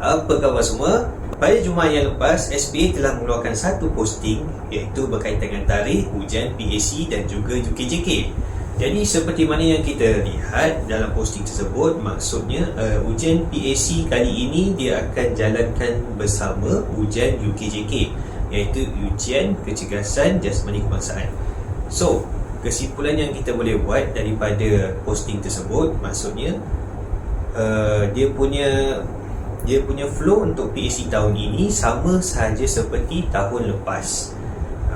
Apa khabar semua? Pada Jumaat yang lepas, SPA telah mengeluarkan satu posting iaitu berkaitan dengan tarikh ujian PAC dan juga UKJK. Jadi seperti mana yang kita lihat dalam posting tersebut, maksudnya ujian PAC kali ini dia akan jalankan bersama ujian UKJK, iaitu ujian kecergasan jasmani kebangsaan. So, kesimpulan yang kita boleh buat daripada posting tersebut, maksudnya dia punya flow untuk PAC tahun ini sama sahaja seperti tahun lepas.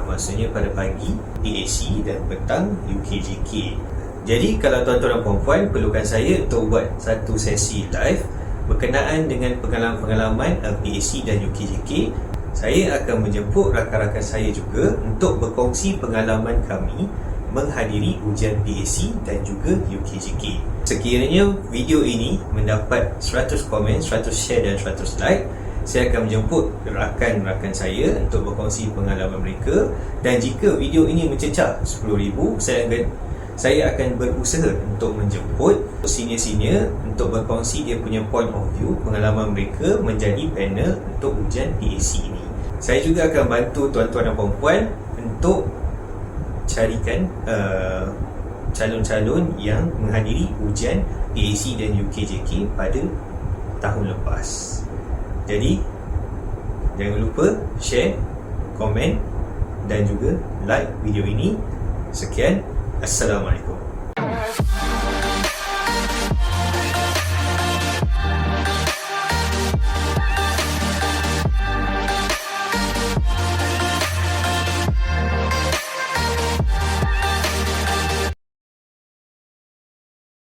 Maksudnya pada pagi PAC dan petang UKJK. Jadi kalau tuan-tuan dan puan-puan perlukan saya untuk buat satu sesi live berkenaan dengan pengalaman-pengalaman PAC dan UKJK, saya akan menjemput rakan-rakan saya juga untuk berkongsi pengalaman kami menghadiri ujian PAC dan juga UKJK. Sekiranya video ini mendapat 100 komen, 100 share dan 100 like, saya akan menjemput rakan-rakan saya untuk berkongsi pengalaman mereka. Dan jika video ini mencecah 10,000, saya akan berusaha untuk menjemput senior-senior untuk berkongsi dia punya point of view, pengalaman mereka menjadi panel untuk ujian PAC ini. Saya juga akan bantu tuan-tuan dan puan-puan untuk carikan calon-calon yang menghadiri ujian PAC dan UKJK pada tahun lepas. Jadi jangan lupa share, komen dan juga like video ini. Sekian, Assalamualaikum.